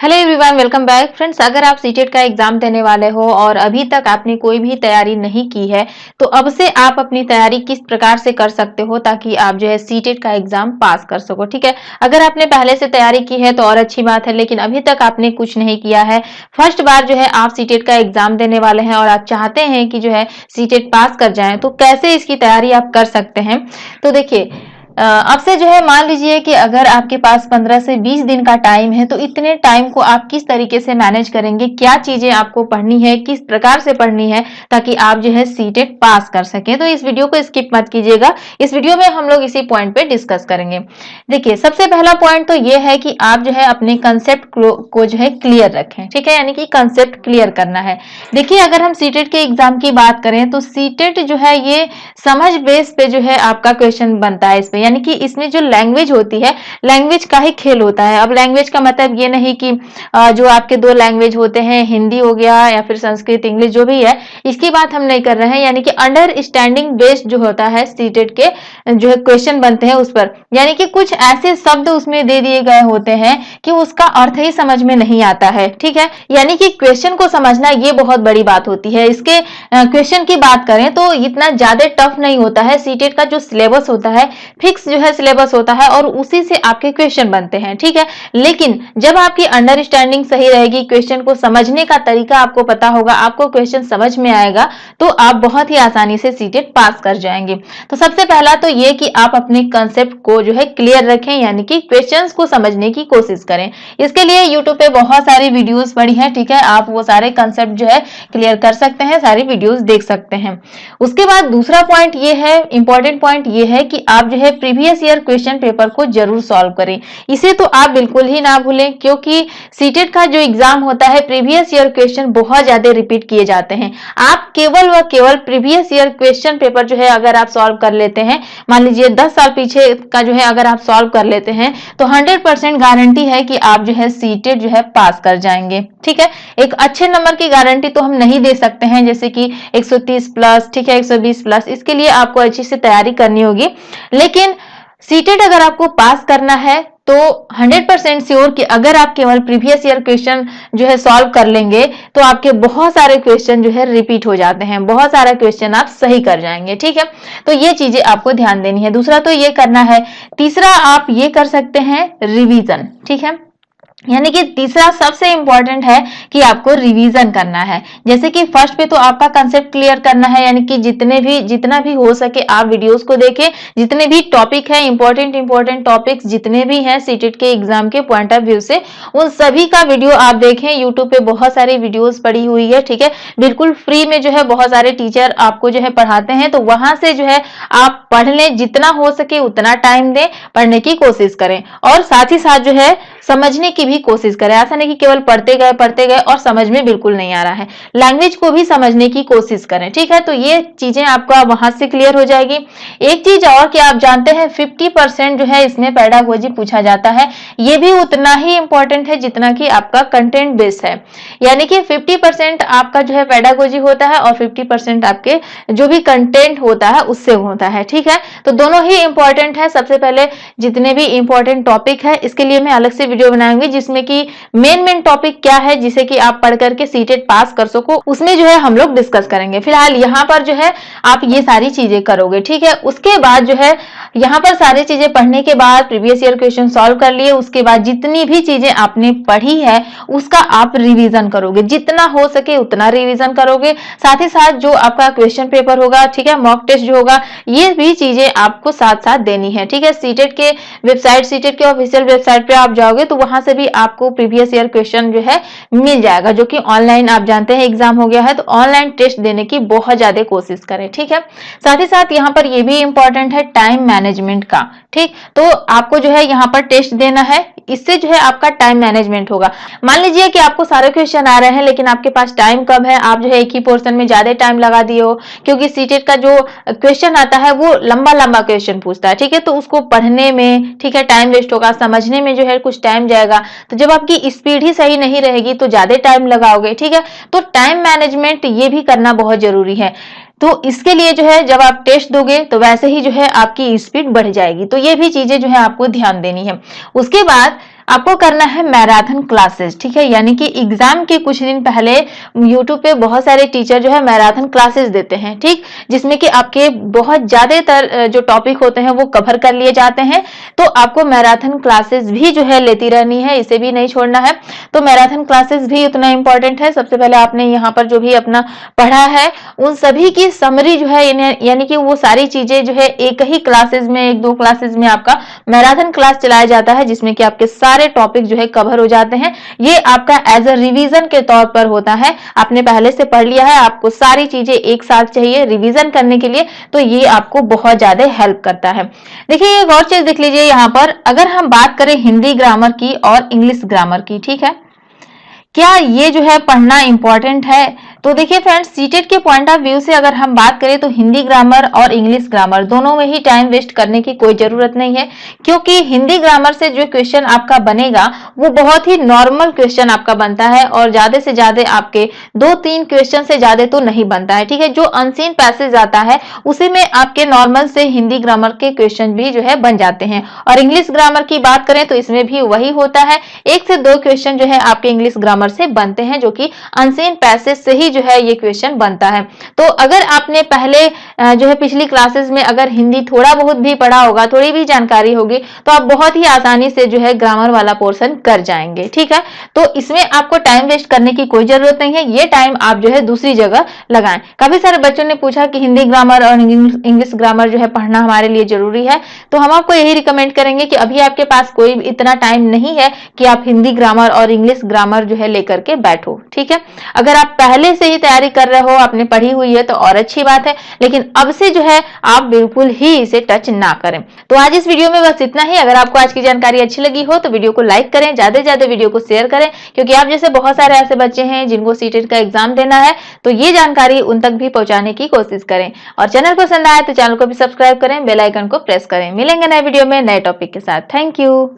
Hello everyone, welcome back friends. अगर आप CTET का एग्जाम देने वाले हो और अभी तक आपने कोई भी तैयारी नहीं की है तो अब से आप अपनी तैयारी किस प्रकार से कर सकते हो ताकि आप जो है सीटेट का एग्जाम पास कर सको। ठीक है, अगर आपने पहले से तैयारी की है तो और अच्छी बात है, लेकिन अभी तक आपने कुछ नहीं किया है, फर्स्ट बार जो है आप सीटेट का एग्जाम देने वाले हैं और आप चाहते हैं कि जो है सीटेट पास कर जाएं, तो कैसे इसकी तैयारी आप कर सकते हैं। तो देखिए, अब से जो है मान लीजिए कि अगर आपके पास 15 से 20 दिन का टाइम है तो इतने टाइम को आप किस तरीके से मैनेज करेंगे, क्या चीजें आपको पढ़नी है, किस प्रकार से पढ़नी है ताकि आप जो है सीटेट पास कर सकें। तो इस वीडियो को स्किप मत कीजिएगा, इस वीडियो में हम लोग इसी पॉइंट पे डिस्कस करेंगे। देखिए, सबसे पहला पॉइंट तो ये है कि आप जो है अपने कंसेप्ट को जो है क्लियर रखें। ठीक है, यानी कि कंसेप्ट क्लियर करना है। देखिए, अगर हम सीटेट के एग्जाम की बात करें तो सीटेट जो है ये समझ बेस पे जो है आपका क्वेश्चन बनता है। इसमें यानी कि इसमें जो लैंग्वेज होती है, लैंग्वेज का ही खेल होता है। अब लैंग्वेज का मतलब ये नहीं कि जो आपके दो लैंग्वेज होते हैं, हिंदी हो गया या फिर संस्कृत, इंग्लिश, जो भी है, इसकी बात हम नहीं कर रहे हैं। यानी कि अंडरस्टैंडिंग बेस्ड जो होता है सीटेट के जो है क्वेश्चन बनते हैं उस पर, यानी कि कुछ ऐसे शब्द उसमें दे दिए गए होते हैं कि उसका अर्थ ही समझ में नहीं आता है। ठीक है, यानी कि क्वेश्चन को समझना ये बहुत बड़ी बात होती है। इसके क्वेश्चन की बात करें तो इतना ज्यादा टफ नहीं होता है। सीटेट का जो सिलेबस होता है फिक्स जो है सिलेबस होता है और उसी से आपके क्वेश्चन बनते हैं। ठीक है, लेकिन जब आपकी अंडरस्टैंडिंग सही रहेगी, क्वेश्चन को समझने का तरीका आपको पता होगा, आपको क्वेश्चन समझ में आएगा, तो आप बहुत ही आसानी से सीटेट पास कर जाएंगे। तो सबसे पहला तो ये कि आप अपने कंसेप्ट को जो है क्लियर रखें, यानी कि क्वेश्चंस को समझने की कोशिश करें। इसके लिए यूट्यूब पे बहुत सारी वीडियोस पड़ी हैं। ठीक है, आप वो सारे कंसेप्ट जो है क्लियर कर सकते हैं, सारी वीडियोस देख सकते हैं। उसके बाद दूसरा पॉइंट ये है, इंपॉर्टेंट पॉइंट ये है कि आप जो है प्रीवियस ईयर क्वेश्चन पेपर को जरूर सॉल्व करें। इसे तो आप बिल्कुल ही ना भूलें, क्योंकि सीटेट का जो एग्जाम होता है प्रीवियस ईयर क्वेश्चन बहुत ज्यादा रिपीट किए जाते हैं। आप केवल व केवल प्रीवियस ईयर क्वेश्चन पेपर जो है अगर आप सॉल्व कर लेते हैं, मान लीजिए 10 साल पीछे का जो है अगर आप सॉल्व कर लेते हैं तो 100% गारंटी है कि आप जो है सीटेट जो है पास कर जाएंगे। ठीक है, एक अच्छे नंबर की गारंटी तो हम नहीं दे सकते हैं, जैसे कि 130 प्लस, ठीक है, 120 प्लस, इसके लिए आपको अच्छी से तैयारी करनी होगी। लेकिन सीटेट अगर आपको पास करना है तो 100% श्योर कि अगर आप केवल प्रीवियस ईयर क्वेश्चन जो है सॉल्व कर लेंगे तो आपके बहुत सारे क्वेश्चन जो है रिपीट हो जाते हैं, बहुत सारा क्वेश्चन आप सही कर जाएंगे। ठीक है, तो ये चीजें आपको ध्यान देनी है। दूसरा तो ये करना है। तीसरा आप ये कर सकते हैं, रिवीजन। ठीक है, यानी कि तीसरा सबसे इंपॉर्टेंट है कि आपको रिवीजन करना है। जैसे कि फर्स्ट पे तो आपका कंसेप्ट क्लियर करना है, यानी कि जितना भी हो सके आप वीडियोस को देखें। जितने भी टॉपिक है, इंपॉर्टेंट टॉपिक्स जितने भी हैं सीटेट के एग्जाम के पॉइंट ऑफ व्यू से, उन सभी का वीडियो आप देखें। यूट्यूब पे बहुत सारी वीडियोस पड़ी हुई है। ठीक है, बिल्कुल फ्री में जो है बहुत सारे टीचर आपको जो है पढ़ाते हैं, तो वहां से जो है आप पढ़ लें, जितना हो सके उतना टाइम दें, पढ़ने की कोशिश करें और साथ ही साथ जो है समझने की भी कोशिश करें। ऐसा नहीं कि केवल पढ़ते गए और समझ में बिल्कुल नहीं आ रहा है, लैंग्वेज को भी समझने की कोशिश करें। ठीक है, तो ये चीजें आपका वहां से क्लियर हो जाएगी। एक चीज और कि आप जानते हैं 50% जो है इसमें पेडागोजी पूछा जाता है, ये भी उतना ही इंपॉर्टेंट है जितना कि आपका कंटेंट बेस है। यानी कि 50% आपका जो है पेडागोजी होता है और 50% आपके जो भी कंटेंट होता है उससे होता है। ठीक है, तो दोनों ही इंपॉर्टेंट है। सबसे पहले जितने भी इंपॉर्टेंट टॉपिक है इसके लिए मैं अलग से वीडियो बनाऊंगी, जिसमें कि मेन टॉपिक क्या है जिसे कि आप पढ़ करके सीटेट पास कर सको, उसमें जो है हम लोग डिस्कस करेंगे। फिलहाल यहाँ पर जो है आप ये सारी चीजें करोगे। ठीक है, उसके बाद जो है यहाँ पर सारी चीजें पढ़ने के बाद प्रीवियस ईयर क्वेश्चन सॉल्व कर लिए, उसके बाद जितनी भी चीजें आपने पढ़ी है उसका आप रिवीजन करोगे, जितना हो सके उतना रिवीजन करोगे। साथ ही साथ जो आपका क्वेश्चन पेपर होगा, ठीक है, मॉक टेस्ट जो होगा, ये भी चीजें आपको साथ साथ देनी है। ठीक है, सीटेट के वेबसाइट, सीटेट के ऑफिशियल वेबसाइट पे आप जाओगे तो वहां से भी आपको प्रीवियस ईयर क्वेश्चन जो है मिल जाएगा, जो कि ऑनलाइन आप जानते हैं एग्जाम हो गया है, तो ऑनलाइन टेस्ट देने की बहुत ज्यादा कोशिश करें। ठीक है, साथ ही साथ यहाँ पर ये भी इंपॉर्टेंट है टाइम मैनेजमेंट का। ठीक, तो आपको जो है यहाँ पर टेस्ट देना है, इससे जो है आपका टाइम मैनेजमेंट होगा। मान लीजिए कि आपको सारे क्वेश्चन आ रहे हैं लेकिन आपके पास टाइम कम है, आप जो है एक ही पोर्शन में ज्यादा टाइम लगा दिए हो, क्योंकि सीटेट का जो क्वेश्चन आता है वो लंबा क्वेश्चन पूछता है। ठीक है, तो उसको पढ़ने में, ठीक है, टाइम वेस्ट होगा, समझने में जो है कुछ टाइम जाएगा, तो जब आपकी स्पीड ही सही नहीं रहेगी तो ज्यादा टाइम लगाओगे। ठीक है, तो टाइम मैनेजमेंट ये भी करना बहुत जरूरी है। तो इसके लिए जो है जब आप टेस्ट दोगे तो वैसे ही जो है आपकी स्पीड बढ़ जाएगी, तो ये भी चीजें जो है आपको ध्यान देनी है। उसके बाद आपको करना है मैराथन क्लासेस, ठीक है। यानी कि एग्जाम के कुछ दिन पहले यूट्यूब पे बहुत सारे टीचर जो है मैराथन क्लासेस देते हैं, ठीक, जिसमें कि आपके बहुत ज्यादातर जो टॉपिक होते हैं वो कवर कर लिए जाते हैं। तो आपको मैराथन क्लासेस भी जो है लेती रहनी है, इसे भी नहीं छोड़ना है। तो मैराथन क्लासेस भी उतना इंपॉर्टेंट है। सबसे पहले आपने यहाँ पर जो भी अपना पढ़ा है उन सभी की समरी जो है, यानी कि वो सारी चीजें जो है एक ही क्लासेस में, एक दो क्लासेस में आपका मैराथन क्लास चलाया जाता है, जिसमें कि आपके सारे टॉपिक जो है कवर हो जाते हैं। ये आपका एज अ रिवीजन के तौर पर होता है। आपने पहले से पढ़ लिया है, आपको सारी चीजें एक साथ चाहिए रिवीजन करने के लिए, तो ये आपको बहुत ज्यादा हेल्प करता है। देखिए एक और चीज देख लीजिए यहाँ पर, अगर हम बात करें हिंदी ग्रामर की और इंग्लिश ग्रामर की, ठीक है, क्या ये जो है पढ़ना इंपॉर्टेंट है? तो देखिए फ्रेंड्स, सीटेट के पॉइंट ऑफ व्यू से अगर हम बात करें तो हिंदी ग्रामर और इंग्लिश ग्रामर दोनों में ही टाइम वेस्ट करने की कोई जरूरत नहीं है, क्योंकि हिंदी ग्रामर से जो क्वेश्चन आपका बनेगा वो बहुत ही नॉर्मल क्वेश्चन आपका बनता है, और ज्यादा से ज्यादा आपके 2-3 क्वेश्चन से ज्यादा तो नहीं बनता है, ठीक है। जो अनसीन पैसेज आता है उसी में आपके नॉर्मल से हिंदी ग्रामर के क्वेश्चन भी जो है बन जाते हैं। और इंग्लिश ग्रामर की बात करें तो इसमें भी वही होता है, 1 से 2 क्वेश्चन जो है आपके इंग्लिश ग्रामर से बनते हैं, जो कि अनसीन पैसेज से ही जो है ये क्वेश्चन बनता है। तो अगर आपने पहले जो है पिछली क्लासेस में अगर हिंदी थोड़ा बहुत भी पढ़ा होगा, थोड़ी भी जानकारी होगी, तो आप बहुत ही आसानी से जो है ग्रामर वाला पोर्शन कर जाएंगे, ठीक है। तो इसमें आपको टाइम वेस्ट करने की कोई जरूरत नहीं है, ये टाइम आप जो है दूसरी जगह लगाएं। काफी सारे बच्चों ने पूछा कि हिंदी ग्रामर और इंग्लिश ग्रामर जो है पढ़ना हमारे लिए जरूरी है, तो हम आपको यही रिकमेंड करेंगे कि अभी आपके पास कोई इतना टाइम नहीं है कि आप हिंदी ग्रामर और इंग्लिश ग्रामर जो है लेकर के बैठो, ठीक है। अगर आप पहले से ही तैयारी कर रहे हो, आपने पढ़ी हुई है, तो और अच्छी बात है, लेकिन अब से जो है आप बिल्कुल ही इसे टच ना करें। तो आज इस वीडियो में बस इतना ही। अगर आपको आज की जानकारी अच्छी लगी हो तो वीडियो को लाइक करें, ज्यादा से ज्यादा वीडियो को शेयर करें, क्योंकि आप जैसे बहुत सारे ऐसे बच्चे हैं जिनको सीटेट का एग्जाम देना है, तो ये जानकारी उन तक भी पहुंचाने की कोशिश करें। और चैनल पसंद आए तो चैनल को भी सब्सक्राइब करें, बेल आइकन को प्रेस करें। मिलेंगे नए वीडियो में नए टॉपिक के साथ। Thank you.